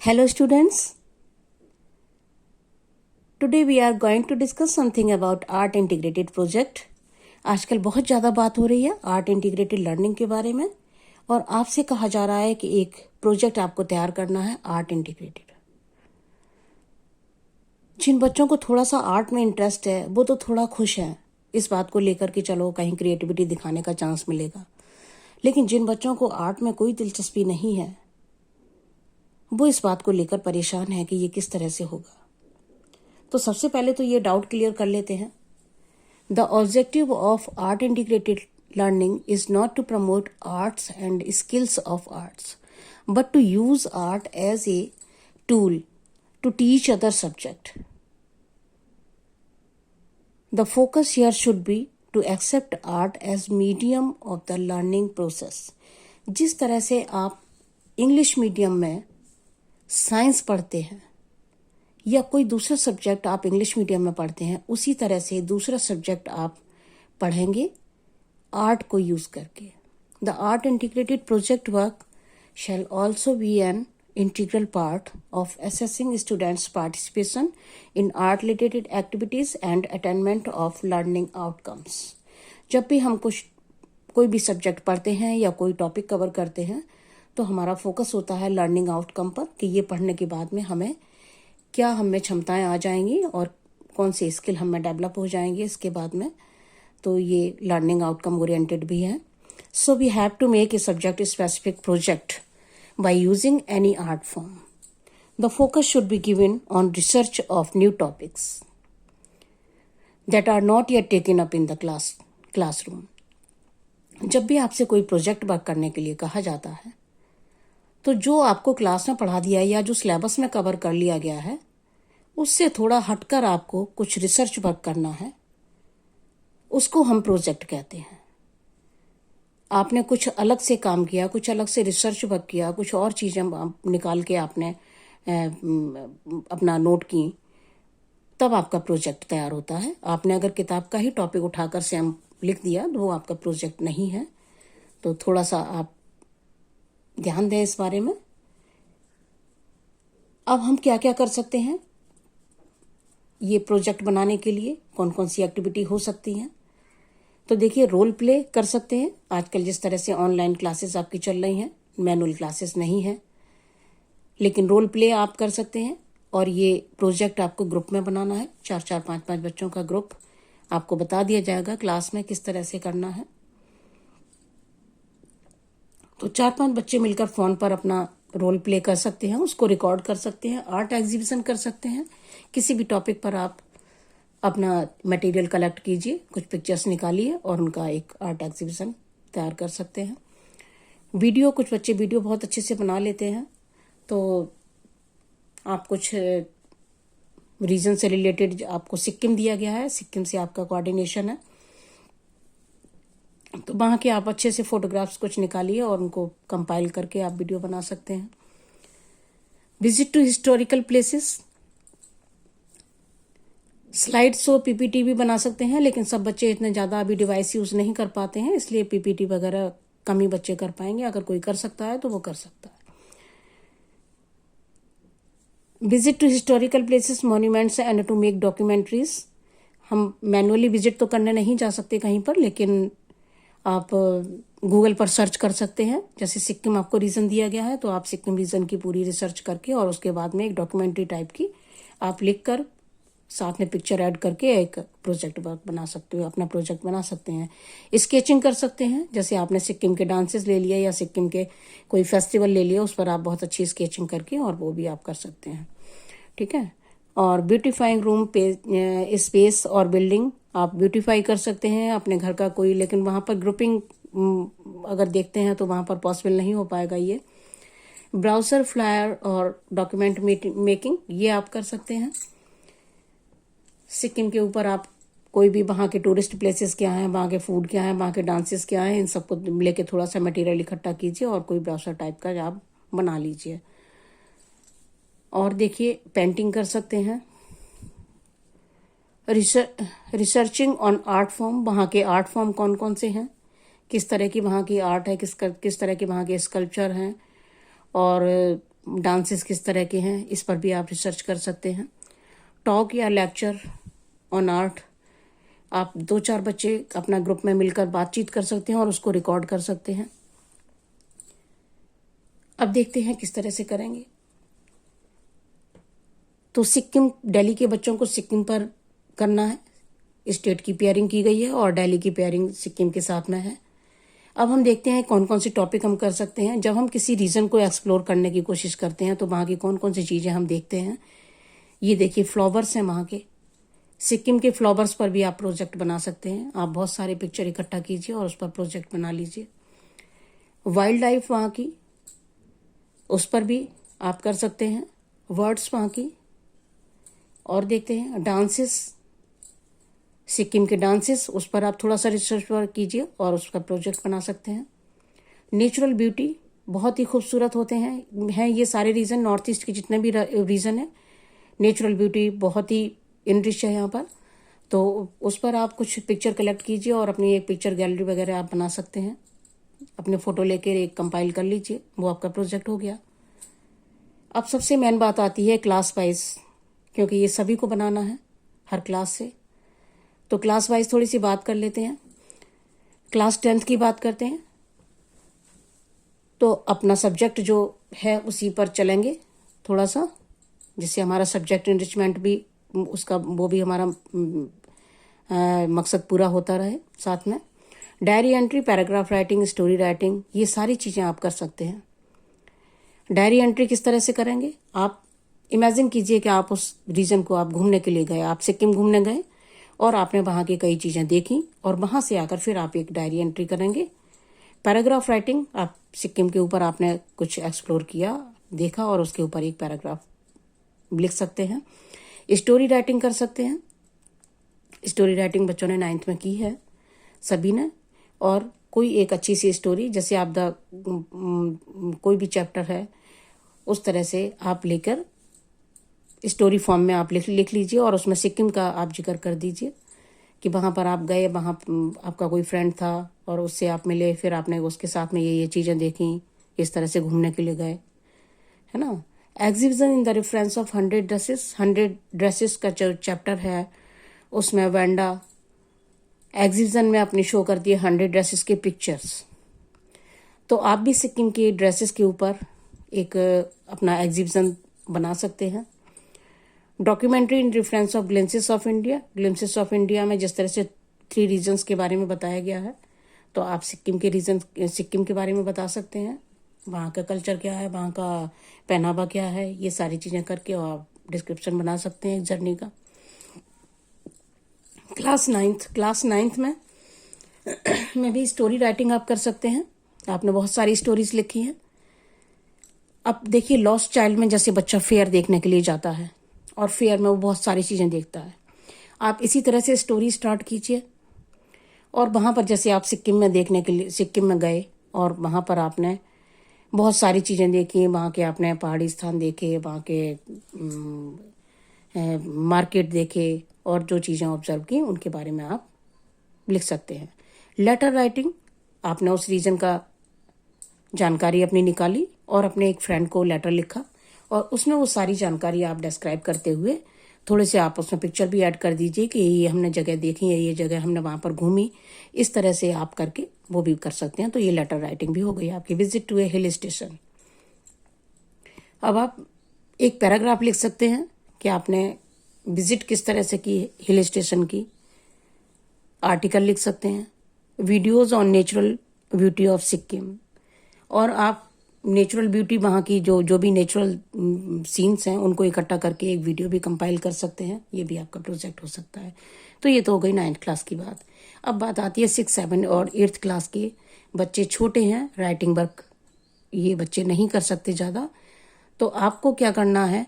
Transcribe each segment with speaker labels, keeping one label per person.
Speaker 1: Hello students, today we are going to discuss something about art integrated project. आजकल बहुत ज़्यादा बात हो रही है आर्ट इंटीग्रेटेड लर्निंग के बारे में और आपसे कहा जा रहा है कि एक प्रोजेक्ट आपको तैयार करना है आर्ट इंटीग्रेटेड। जिन बच्चों को थोड़ा सा आर्ट में इंटरेस्ट है वो तो थोड़ा खुश हैं इस बात को लेकर कि चलो कहीं क्रिएटिविटी दिखाने का चांस मिलेगा, लेकिन जिन बच्चों को आर्ट में कोई दिलचस्पी नहीं है वो इस बात को लेकर परेशान है कि ये किस तरह से होगा। तो सबसे पहले तो ये डाउट क्लियर कर लेते हैं। The objective of art integrated learning is not to promote arts and skills of arts but to use art as a tool to teach other subject. The focus here should be to accept art as medium of the learning process. जिस तरह से आप English medium में science पढ़ते हैं या कोई दूसरा सब्जेक्ट आप इंग्लिश मीडियम में पढ़ते हैं, उसी तरह से दूसरा सब्जेक्ट आप पढ़ेंगे आर्ट को यूज करके। The art integrated project work shall also be an integral part of assessing students participation in art related activities and attainment of learning outcomes. जब भी हम कोई भी सब्जेक्ट पढ़ते हैं या कोई टॉपिक कवर करते हैं तो हमारा फोकस होता है लर्निंग आउटकम पर कि ये पढ़ने के बाद में हमें क्या हमें क्षमताएं आ जाएंगी और कौन से स्किल हमें डेवलप हो जाएंगे इसके बाद में। तो ये लर्निंग आउटकम ओरिएंटेड भी है। So we have to make a subject specific project by using any art form. The focus should be given on research of new topics that are not yet taken up in the classroom. जब भी आपसे कोई project work करने के लिए कहा जाता है तो जो आपको क्लास में पढ़ा दिया या जो सिलेबस में कवर कर लिया गया है उससे थोड़ा हटकर आपको कुछ रिसर्च वर्क करना है, उसको हम प्रोजेक्ट कहते हैं। आपने कुछ अलग से काम किया, कुछ अलग से रिसर्च वर्क किया, कुछ और चीज़ें निकाल के आपने अपना नोट की, तब आपका प्रोजेक्ट तैयार होता है। आपने अगर किताब का ही टॉपिक उठाकर सैम लिख दिया तो वो आपका प्रोजेक्ट नहीं है। तो थोड़ा सा आप ध्यान दें इस बारे में। अब हम क्या क्या कर सकते हैं ये प्रोजेक्ट बनाने के लिए, कौन कौन सी एक्टिविटी हो सकती हैं। तो देखिए, रोल प्ले कर सकते हैं। आजकल जिस तरह से ऑनलाइन क्लासेस आपकी चल रही हैं, मैनुअल क्लासेस नहीं है, लेकिन रोल प्ले आप कर सकते हैं। और ये प्रोजेक्ट आपको ग्रुप में बनाना है, 4-4, 5-5 बच्चों का ग्रुप। आपको बता दिया जाएगा क्लास में किस तरह से करना है। तो 4-5 बच्चे मिलकर फोन पर अपना रोल प्ले कर सकते हैं, उसको रिकॉर्ड कर सकते हैं, आर्ट एग्जीबिशन कर सकते हैं। किसी भी टॉपिक पर आप अपना मटेरियल कलेक्ट कीजिए, कुछ पिक्चर्स निकालिए और उनका एक आर्ट एग्जीबिशन तैयार कर सकते हैं। वीडियो, कुछ बच्चे वीडियो बहुत अच्छे से बना लेते हैं, तो आप कुछ रीजन से रिलेटेड, आपको सिक्किम दिया गया है, सिक्किम से आपका कोऑर्डिनेशन है, तो वहाँ के आप अच्छे से फोटोग्राफ्स कुछ निकालिए और उनको कंपाइल करके आप वीडियो बना सकते हैं। Visit to historical places, slide show, PPT भी बना सकते हैं, लेकिन सब बच्चे इतने ज़्यादा अभी डिवाइस यूज़ नहीं कर पाते हैं, इसलिए पीपीटी वगैरह कम ही बच्चे कर पाएंगे। अगर कोई कर सकता है तो वो कर सकता है। Visit to historical places, monuments and to make documentaries. हम मैनुअली विजिट तो करने नहीं जा सकते कहीं पर, लेकिन आप गूगल पर सर्च कर सकते हैं। जैसे सिक्किम आपको रीजन दिया गया है तो आप सिक्किम रीजन की पूरी रिसर्च करके और उसके बाद में एक डॉक्यूमेंट्री टाइप की आप लिख कर साथ में पिक्चर ऐड करके एक प्रोजेक्ट वर्क बना सकते हो, अपना प्रोजेक्ट बना सकते हैं। स्केचिंग कर सकते हैं, जैसे आपने सिक्किम के डांसेस ले लिया या सिक्किम के कोई फेस्टिवल ले लिया, उस पर आप बहुत अच्छी स्केचिंग करके और वो भी आप कर सकते हैं। ठीक है। और ब्यूटीफाइंग रूम स्पेस और बिल्डिंग, आप ब्यूटीफाई कर सकते हैं अपने घर का कोई, लेकिन वहाँ पर ग्रुपिंग अगर देखते हैं तो वहाँ पर पॉसिबल नहीं हो पाएगा। ये ब्राउजर, फ्लायर और डॉक्यूमेंट मेकिंग, ये आप कर सकते हैं। सिक्किम के ऊपर आप कोई भी वहाँ के टूरिस्ट प्लेसेस क्या हैं, वहाँ के फूड क्या है, वहाँ के डांसेस क्या हैं, इन सबको लेके थोड़ा सा मटेरियल इकट्ठा कीजिए और कोई ब्राउजर टाइप का आप बना लीजिए। और देखिए, पेंटिंग कर सकते हैं। रिसर्चिंग ऑन आर्ट फॉर्म, वहाँ के आर्ट फॉर्म कौन कौन से हैं, किस तरह की वहाँ की आर्ट है, किस तरह के वहाँ के स्कल्पचर हैं, और डांसेस किस तरह के हैं, इस पर भी आप रिसर्च कर सकते हैं। टॉक या लेक्चर ऑन आर्ट, आप 2-4 बच्चे अपना ग्रुप में मिलकर बातचीत कर सकते हैं और उसको रिकॉर्ड कर सकते हैं। अब देखते हैं किस तरह से करेंगे। तो सिक्किम, दिल्ली के बच्चों को सिक्किम पर करना है, स्टेट की पेयरिंग की गई है और दिल्ली की पेयरिंग सिक्किम के साथ में है। अब हम देखते हैं कौन कौन सी टॉपिक हम कर सकते हैं। जब हम किसी रीजन को एक्सप्लोर करने की कोशिश करते हैं तो वहाँ की कौन कौन सी चीज़ें हम देखते हैं। ये देखिए फ्लावर्स हैं वहाँ के, सिक्किम के फ्लावर्स पर भी आप प्रोजेक्ट बना सकते हैं। आप बहुत सारे पिक्चर इकट्ठा कीजिए और उस पर प्रोजेक्ट बना लीजिए। वाइल्ड लाइफ वहाँ की, उस पर भी आप कर सकते हैं। वर्ड्स वहाँ की, और देखते हैं डांसेस, सिक्किम के डांसेस, उस पर आप थोड़ा सा रिसर्च वर्क कीजिए और उसका प्रोजेक्ट बना सकते हैं। नेचुरल ब्यूटी, बहुत ही खूबसूरत होते हैं ये सारे रीजन, नॉर्थ ईस्ट के जितने भी रीजन है, नेचुरल ब्यूटी बहुत ही इनरिच है यहाँ पर। तो उस पर आप कुछ पिक्चर कलेक्ट कीजिए और अपनी एक पिक्चर गैलरी वगैरह आप बना सकते हैं। अपने फोटो लेकर एक कंपाइल कर लीजिए, वो आपका प्रोजेक्ट हो गया। अब सबसे मेन बात आती है क्लास वाइज, क्योंकि ये सभी को बनाना है हर क्लास से, तो क्लास वाइज थोड़ी सी बात कर लेते हैं। क्लास 10th की बात करते हैं। तो अपना सब्जेक्ट जो है उसी पर चलेंगे थोड़ा सा, जिससे हमारा सब्जेक्ट इनरिचमेंट भी, उसका वो भी हमारा मकसद पूरा होता रहे साथ में। Diary entry, paragraph writing, story writing, ये सारी चीज़ें आप कर सकते हैं। डायरी एंट्री किस तरह से करेंगे, आप इमेजिन कीजिए कि आप उस रीजन को आप घूमने के लिए गए, आप सिक्किम घूमने गए और आपने वहाँ की कई चीज़ें देखी और वहाँ से आकर फिर आप एक डायरी एंट्री करेंगे। पैराग्राफ राइटिंग, आप सिक्किम के ऊपर आपने कुछ एक्सप्लोर किया, देखा और उसके ऊपर एक पैराग्राफ लिख सकते हैं। स्टोरी राइटिंग कर सकते हैं। स्टोरी राइटिंग बच्चों ने 9th में की है सभी ने, और कोई एक अच्छी सी स्टोरी, जैसे आप कोई भी चैप्टर है उस तरह से आप लेकर स्टोरी फॉर्म में आप लिख लीजिए और उसमें सिक्किम का आप जिक्र कर दीजिए कि वहाँ पर आप गए, वहाँ आपका कोई फ्रेंड था और उससे आप मिले, फिर आपने उसके साथ में ये चीज़ें देखी, इस तरह से घूमने के लिए गए, है ना। Exhibition in the reference of 100 dresses का जो चैप्टर है उसमें वेंडा एग्जीबिशन में अपनी शो करती है 100 ड्रेसेस के पिक्चर्स। तो आप भी सिक्किम की ड्रेसेस के ऊपर एक अपना एग्जीबिशन बना सकते हैं। Documentary in reference of glimpses of India, glimpses of India में जिस तरह से 3 रीजन्स के बारे में बताया गया है, तो आप सिक्किम के बारे में बता सकते हैं, वहाँ का कल्चर क्या है, वहाँ का पहनावा क्या है, ये सारी चीज़ें करके और आप डिस्क्रिप्शन बना सकते हैं एक जर्नी का। क्लास 9th में भी स्टोरी राइटिंग आप कर सकते हैं। आपने बहुत सारी स्टोरीज लिखी हैं। अब देखिए लॉस्ट चाइल्ड में जैसे बच्चा फेयर देखने के लिए जाता है और फेयर में वो बहुत सारी चीज़ें देखता है, आप इसी तरह से स्टोरी स्टार्ट कीजिए और वहाँ पर जैसे आप सिक्किम में देखने के लिए सिक्किम में गए और वहाँ पर आपने बहुत सारी चीज़ें देखी, वहाँ के आपने पहाड़ी स्थान देखे, वहाँ के मार्केट देखे और जो चीज़ें ऑब्जर्व की उनके बारे में आप लिख सकते हैं। लेटर राइटिंग, आपने उस रीजन का जानकारी अपनी निकाली और अपने एक फ्रेंड को लेटर लिखा और उसमें वो सारी जानकारी आप डिस्क्राइब करते हुए थोड़े से आप उसमें पिक्चर भी ऐड कर दीजिए कि ये हमने जगह देखी है, ये जगह हमने वहाँ पर घूमी, इस तरह से आप करके वो भी कर सकते हैं। तो ये लेटर राइटिंग भी हो गई आपकी। Visit to a hill station, अब आप एक पैराग्राफ लिख सकते हैं कि आपने विजिट किस तरह से की हिल स्टेशन की। आर्टिकल लिख सकते हैं। Videos on natural beauty of Sikkim, और आप नेचुरल ब्यूटी वहाँ की जो भी नेचुरल सीन्स हैं उनको इकट्ठा करके एक वीडियो भी कंपाइल कर सकते हैं। ये भी आपका प्रोजेक्ट हो सकता है। तो ये तो हो गई 9th क्लास की बात। अब बात आती है 6, 7 और 8th क्लास के बच्चे। छोटे हैं, राइटिंग वर्क ये बच्चे नहीं कर सकते ज़्यादा, तो आपको क्या करना है,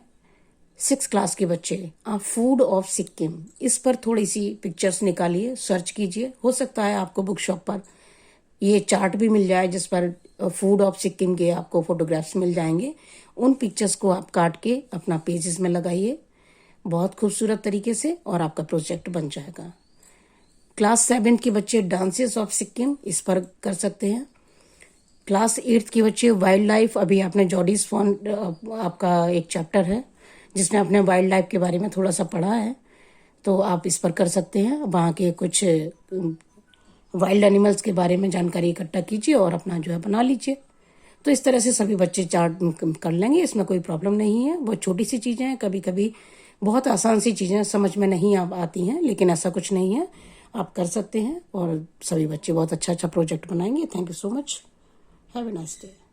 Speaker 1: 6 क्लास के बच्चे आप फूड ऑफ सिक्किम इस पर थोड़ी सी पिक्चर्स निकालिए, सर्च कीजिए। हो सकता है आपको बुक शॉप पर ये चार्ट भी मिल जाए जिस पर फूड ऑफ सिक्किम के आपको फोटोग्राफ्स मिल जाएंगे। उन पिक्चर्स को आप काट के अपना पेजेस में लगाइए बहुत खूबसूरत तरीके से और आपका प्रोजेक्ट बन जाएगा। क्लास 7 के बच्चे डांसेस ऑफ सिक्किम इस पर कर सकते हैं। क्लास 8th के बच्चे वाइल्ड लाइफ, अभी आपने जॉडीज फॉन्ट आपका एक चैप्टर है जिसमें आपने वाइल्ड लाइफ के बारे में थोड़ा सा पढ़ा है, तो आप इस पर कर सकते हैं। वहाँ के कुछ वाइल्ड एनिमल्स के बारे में जानकारी इकट्ठा कीजिए और अपना जो है बना लीजिए। तो इस तरह से सभी बच्चे चार्ट कर लेंगे, इसमें कोई प्रॉब्लम नहीं है। बहुत छोटी सी चीज़ें हैं, कभी कभी बहुत आसान सी चीज़ें समझ में नहीं आती हैं, लेकिन ऐसा कुछ नहीं है, आप कर सकते हैं और सभी बच्चे बहुत अच्छा अच्छा प्रोजेक्ट बनाएंगे। Thank you so much, have a nice day.